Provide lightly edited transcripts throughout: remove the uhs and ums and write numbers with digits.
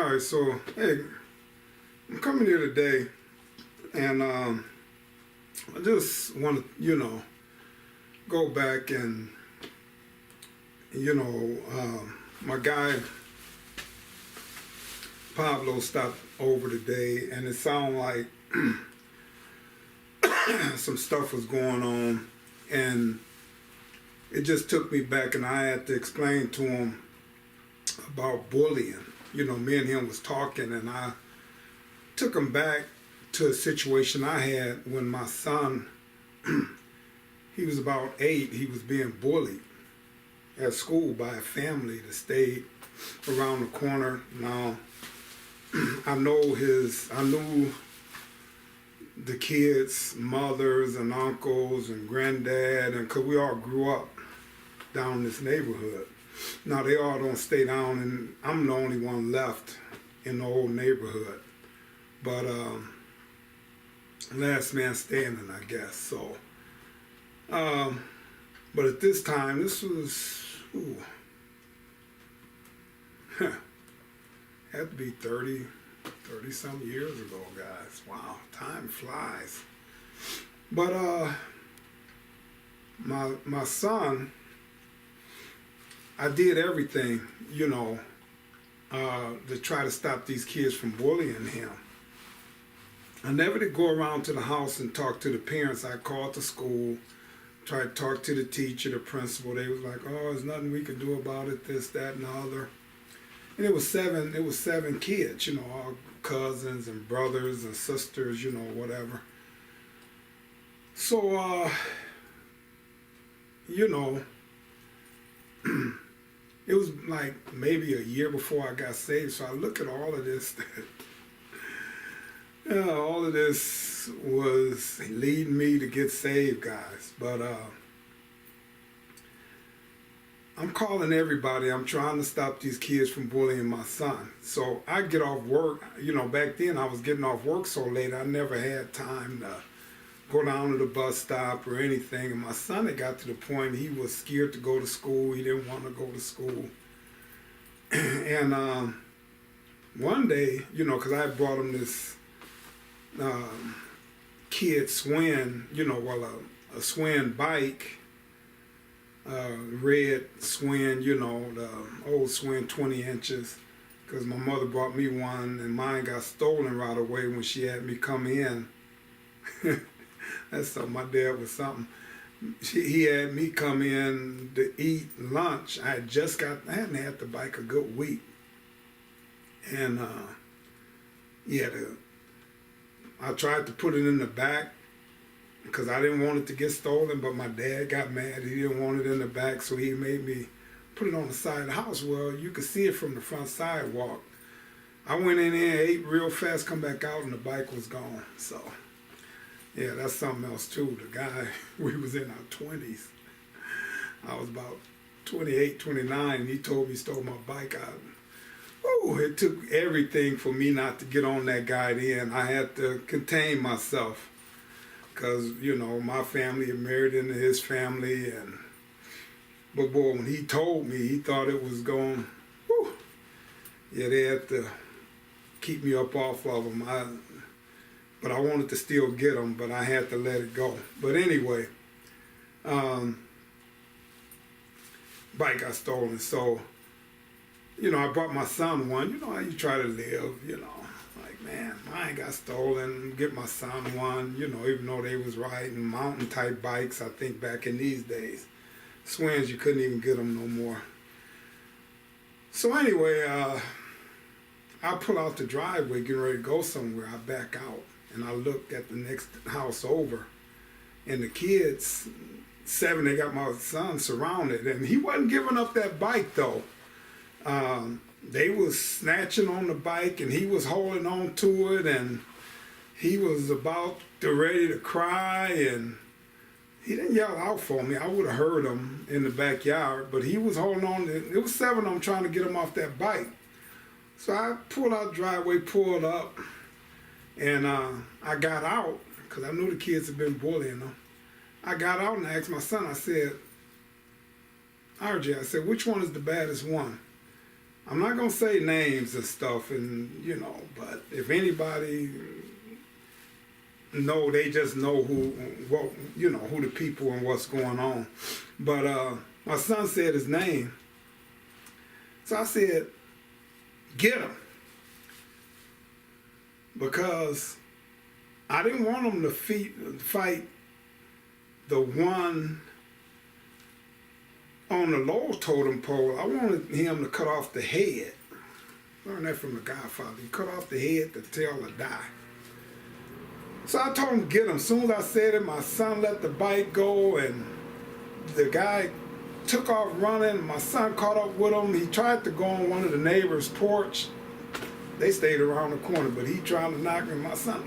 All right, so hey, I'm coming here today, and I just want to, go back and, my guy Pablo stopped over today, and it sounded like some stuff was going on, and it just took me back, and I had to explain to him about bullying. Me and him was talking, and I took him back to a situation I had when my son, he was about 8, he was being bullied at school by a family that stayed around the corner. Now, I knew the kids' mothers and uncles and granddad, and because we all grew up down this neighborhood. Now, they all don't stay down, and I'm the only one left in the whole neighborhood. But last man standing, I guess. So, but at this time, this was, had to be 30 some years ago, guys. Wow, time flies. But my son, I did everything, to try to stop these kids from bullying him. I never did go around to the house and talk to the parents. I called the school, tried to talk to the teacher, the principal. They was like, "Oh, there's nothing we can do about it, this, that, and the other." And it was seven kids, all cousins and brothers and sisters, whatever. So, it was like maybe a year before I got saved. So I look at all of this. All of this was leading me to get saved, guys. But I'm calling everybody. I'm trying to stop these kids from bullying my son. So I get off work. Back then I was getting off work so late I never had time to go down to the bus stop or anything. And my son had got to the point he was scared to go to school. He didn't want to go to school. And one day, because I brought him this kid Swin, a Swin bike, red Swin, the old Swin 20 inches, because my mother brought me one and mine got stolen right away when she had me come in. That's something, my dad was something. He had me come in to eat lunch. I hadn't had the bike a good week. And I tried to put it in the back because I didn't want it to get stolen, but my dad got mad. He didn't want it in the back, so he made me put it on the side of the house. Well, you could see it from the front sidewalk. I went in there, ate real fast, come back out, and the bike was gone. So, yeah, that's something else, too. The guy, we was in our 20s. I was about 28, 29, and he told me he stole my bike out. It took everything for me not to get on that guy then. I had to contain myself because, my family had married into his family. But boy, when he told me, he thought it was going, they had to keep me up off of him. But I wanted to still get him, but I had to let it go. But anyway, bike got stolen. So, I brought my son one. You know how you try to live, like, man, mine got stolen, get my son one, even though they was riding mountain type bikes, I think back in these days. Swins, you couldn't even get them no more. So anyway, I pull out the driveway, getting ready to go somewhere. I back out, and I looked at the next house over, and the kids, 7, they got my son surrounded, and he wasn't giving up that bike, though. They was snatching on the bike, and he was holding on to it, and he was about ready to cry, and he didn't yell out for me. I would have heard him in the backyard, but he was holding on. It was 7 of them trying to get him off that bike. So I pulled out the driveway, pulled up, and I got out because I knew the kids had been bullying them. I got out and I asked my son, I said, RJ, I said, which one is the baddest one? I'm not gonna say names and stuff, and but if anybody know, they just know who the people and what's going on. But my son said his name, so I said, get him, because I didn't want him to fight the one on the lower totem pole. I wanted him to cut off the head. Learned that from the Godfather. He cut off the head, the tail will die. So I told him to get him. As soon as I said it, my son let the bike go, and the guy took off running. My son caught up with him. He tried to go on one of the neighbors' porch. They stayed around the corner, but he tried to knock him. My son,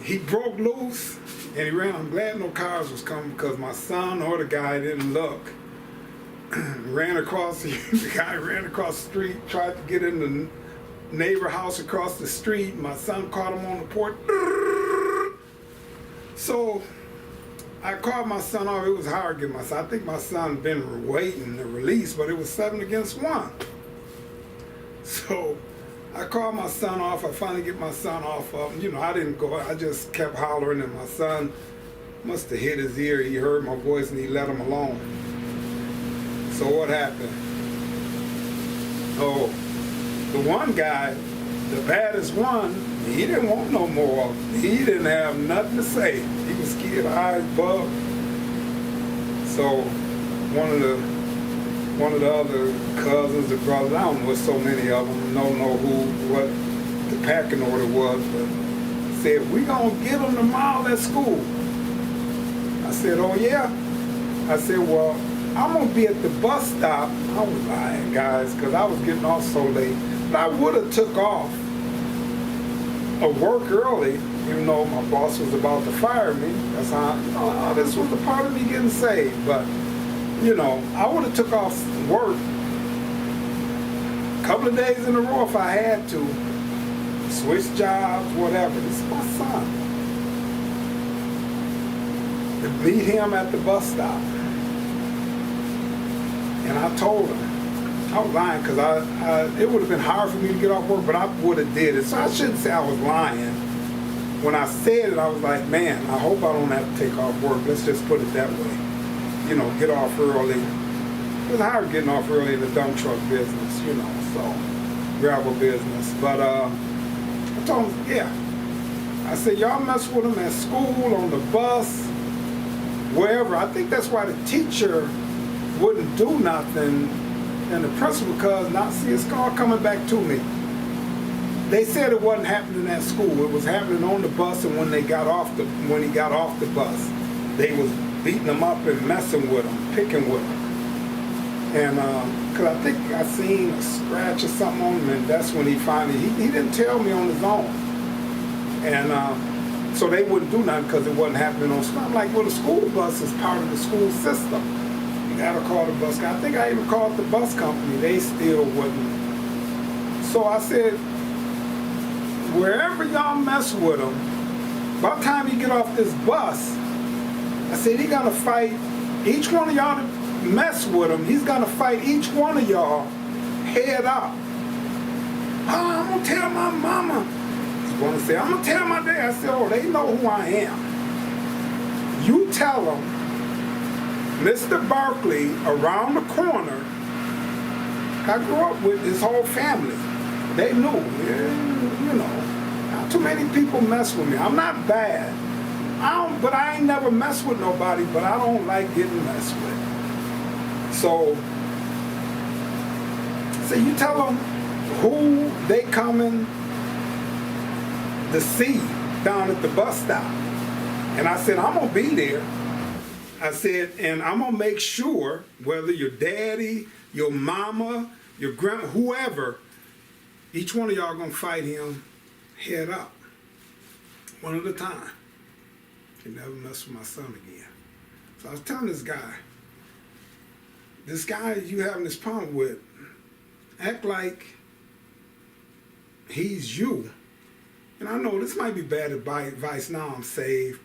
he broke loose, and he ran. I'm glad no cars was coming, because my son or the guy didn't look. Ran across, the guy ran across the street, tried to get in the neighbor house across the street. My son caught him on the porch. So I called my son off. It was hard to get my son. I think my son been waiting to release, but it was 7 against 1. So I called my son off. I finally get my son off of him. I didn't go. I just kept hollering, and my son must have hit his ear. He heard my voice, and he let him alone. So what happened? Oh, the one guy, the baddest one, he didn't want no more. He didn't have nothing to say. He was scared, eyes bugged. So one of the other cousins or brothers, I don't know, there's so many of them, don't know what the packing order was, but said, we gonna get them tomorrow at school. I said, oh yeah? I said, well, I'm gonna be at the bus stop. I was lying, guys, because I was getting off so late. But I would have took off of work early, even though my boss was about to fire me. That's how, this was a part of me getting saved. But, I would have took off work a couple of days in a row if I had to. Switch jobs, whatever. This is my son. To meet him at the bus stop. And I told him, I was lying, because it would have been hard for me to get off work, but I would have did it. So I shouldn't say I was lying. When I said it, I was like, man, I hope I don't have to take off work. Let's just put it that way. Get off early. It was hard getting off early in the dump truck business, so gravel business. But I told him, yeah. I said, y'all mess with him at school, on the bus, wherever. I think that's why the teacher wouldn't do nothing, and the principal, because it's all coming back to me. They said it wasn't happening at school. It was happening on the bus, and when he got off the bus, they was beating him up and messing with him, picking with him. And because I think I seen a scratch or something on him, and that's when he finally, he didn't tell me on his own. And so they wouldn't do nothing because it wasn't happening on school. I'm like, well, the school bus is part of the school system. You gotta call the bus company. I think I even called the bus company. They still wouldn't. So I said, wherever y'all mess with him, by the time you get off this bus, I said, he gonna fight each one of y'all that mess with him. He's gonna fight each one of y'all head up. Oh, I'm gonna tell my mama. He's gonna say, I'm gonna tell my dad. I said, oh, they know who I am. You tell them, Mr. Barkley, around the corner, I grew up with his whole family. They knew, not too many people mess with me. I'm not bad. But I ain't never messed with nobody, but I don't like getting messed with. So you tell them who they coming to see down at the bus stop. And I said, I'm gonna be there. I said, and I'm gonna make sure, whether your daddy, your mama, your grandma, whoever, each one of y'all gonna fight him head up, one at a time. You never mess with my son again. So I was telling this guy you having this problem with, act like he's you. And I know this might be bad advice now I'm saved,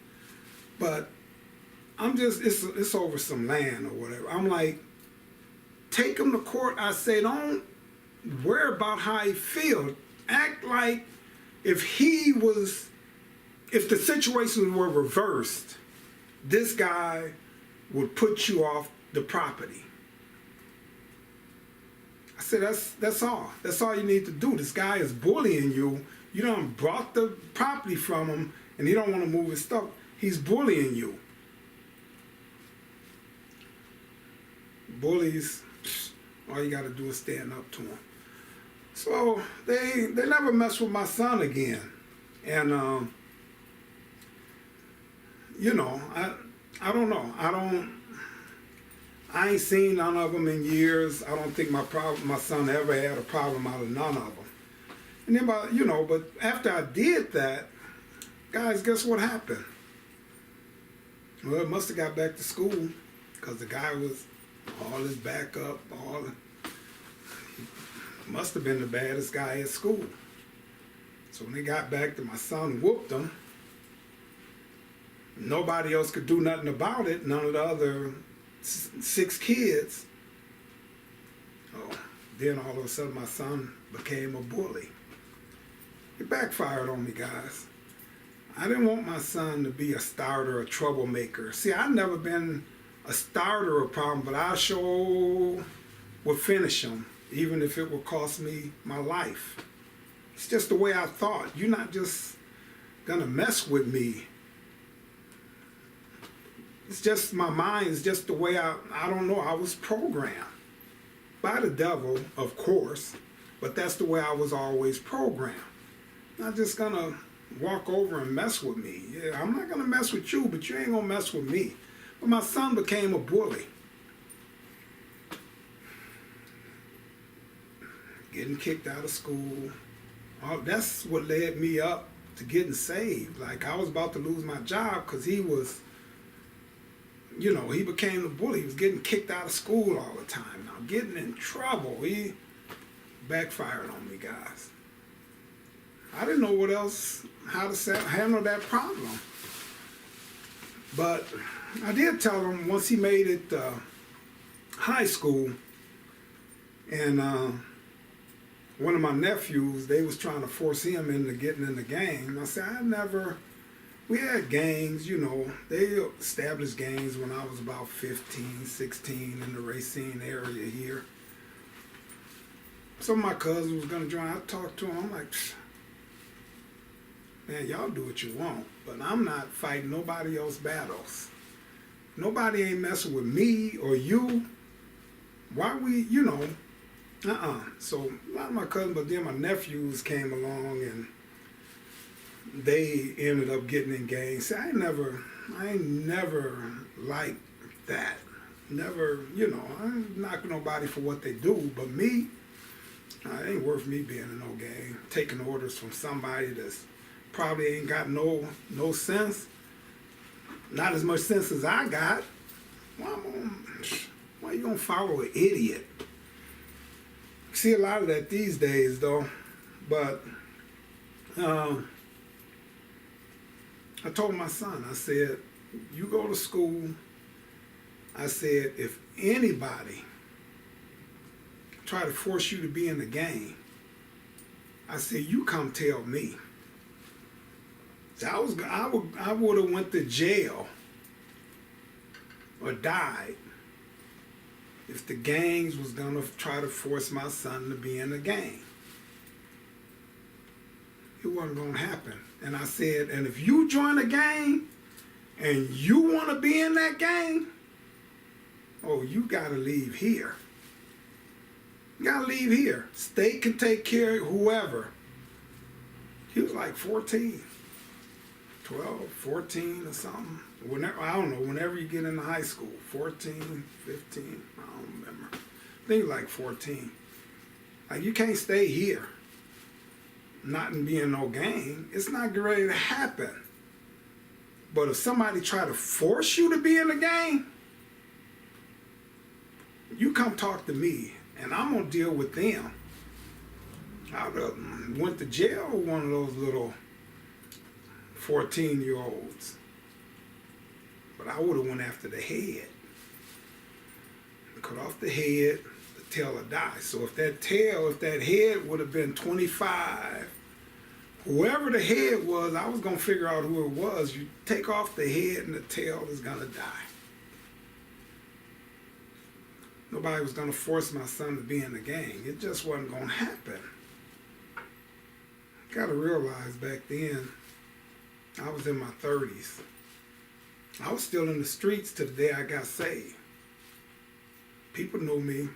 but I'm just, it's over some land or whatever. I'm like, take him to court. I say, don't worry about how he feels. Act like if the situations were reversed, this guy would put you off the property. I said, that's all. That's all you need to do. This guy is bullying you. You done brought the property from him, and he don't want to move his stuff. He's bullying you. Bullies, all you got to do is stand up to them. So they never mess with my son again. And, you know, I don't know. I ain't seen none of them in years. I don't think my son ever had a problem out of none of them. And then, you know, but after I did that, guys, guess what happened? Well, it must have got back to school because the guy was all his backup, must have been the baddest guy at school. So when they got back, my son whooped him. Nobody else could do nothing about it. None of the other 6 kids. Oh, then all of a sudden my son became a bully. It backfired on me, guys. I didn't want my son to be a starter, a troublemaker. See, I've never been a starter or a problem, but I sure would finish him, even if it would cost me my life. It's just the way I thought. You're not just gonna mess with me. It's just my mind is just the way I don't know, I was programmed. By the devil, of course, but that's the way I was always programmed. Not just gonna walk over and mess with me. Yeah, I'm not gonna mess with you, but you ain't gonna mess with me. But my son became a bully. Getting kicked out of school. Oh, that's what led me up to getting saved. Like, I was about to lose my job because he was, you know, he became a bully. He was getting kicked out of school all the time. Now, getting in trouble. He backfired on me, guys. I didn't know how to handle that problem. But I did tell him once he made it high school, and one of my nephews, they was trying to force him into getting in the gang. I said, we had gangs, you know. They established gangs when I was about 15, 16 in the Racine area here. Some of my cousins was going to join. I talked to him. I'm like, man, y'all do what you want, but I'm not fighting nobody else's battles. Nobody ain't messing with me or you. Why we, you know, So a lot of my cousins, but then my nephews came along and they ended up getting in gangs. See, I ain't never liked that. Never, you know, I ain't knocking nobody for what they do, but me, it ain't worth me being in no gang. Taking orders from somebody that's probably ain't got no sense. Not as much sense as I got. Why you gonna follow an idiot? See a lot of that these days, though. But I told my son, I said, you go to school. I said, if anybody try to force you to be in the gang, I said, you come tell me. So I would have went to jail or died if the gangs was gonna try to force my son to be in a gang. It wasn't gonna happen. And I said, and if you join a gang and you wanna be in that gang, oh, you gotta leave here. You gotta leave here. State can take care of whoever. He was like 14, 12, 14 or something. Whenever, I don't know, whenever you get into high school, 14, 15, I don't remember. I think like 14. Like, you can't stay here, not in being no gang. It's not ready to happen. But if somebody try to force you to be in the gang, you come talk to me, and I'm gonna deal with them. I went to jail with one of those little 14-year-olds. But I would have went after the head. Cut off the head, tail will die. So if that head would have been 25, whoever the head was, I was going to figure out who it was. You take off the head and the tail is going to die. Nobody was going to force my son to be in the gang. It just wasn't going to happen. Got to realize back then, I was in my 30s. I was still in the streets to the day I got saved. People knew me.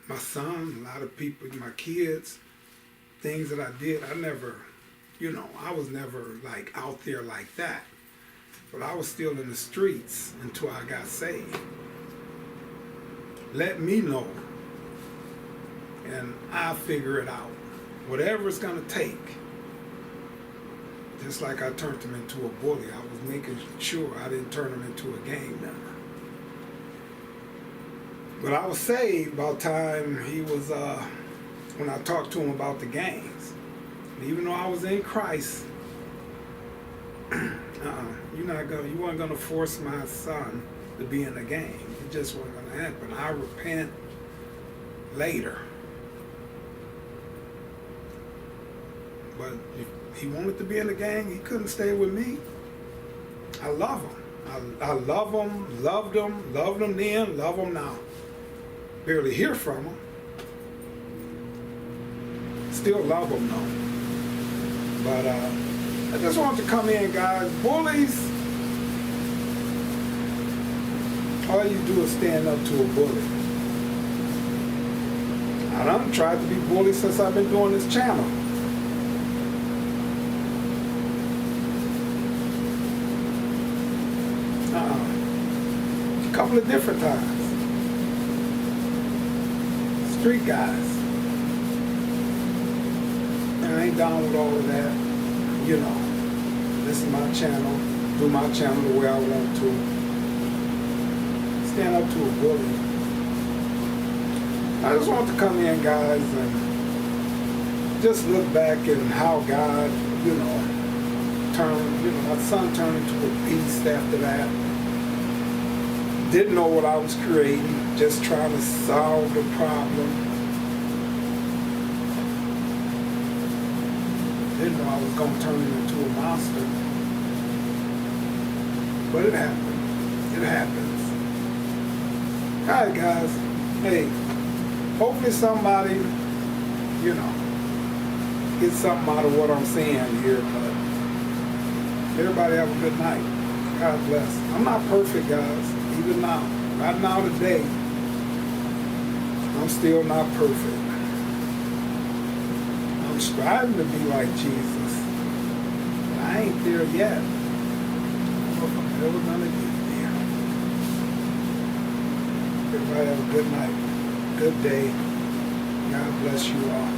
My son, a lot of people, my kids, things that I did, I was never like out there like that. But I was still in the streets until I got saved. Let me know, and I'll figure it out. Whatever it's gonna take. Just like I turned him into a bully, I was making sure I didn't turn him into a gang member. But I was saved by the time he was, when I talked to him about the gangs. And even though I was in Christ, you weren't gonna force my son to be in a gang. It just wasn't gonna happen. I repent later. But if he wanted to be in a gang, he couldn't stay with me. I love him. I love him, loved him then, love him now. Barely hear from him. Still love him though. But I just want to come in, guys. Bullies, all you do is stand up to a bully. I done tried to be bullied since I've been doing this channel. A couple of different times. Street guys. And I ain't down with all of that. This is my channel. Do my channel the way I want to. Stand up to a bully. I just want to come in, guys, and just look back and how God, turned, my son turned into a beast after that. Didn't know what I was creating, just trying to solve the problem. Didn't know I was going to turn him into a monster. But it happened. It happens. Alright, guys. Hey, hopefully somebody, get something out of what I'm saying here. But everybody have a good night. God bless. I'm not perfect, guys. Even now. Right now, today, I'm still not perfect. I'm striving to be like Jesus. But I ain't there yet. I don't know if I'm ever gonna get there. Everybody have a good night, good day. God bless you all.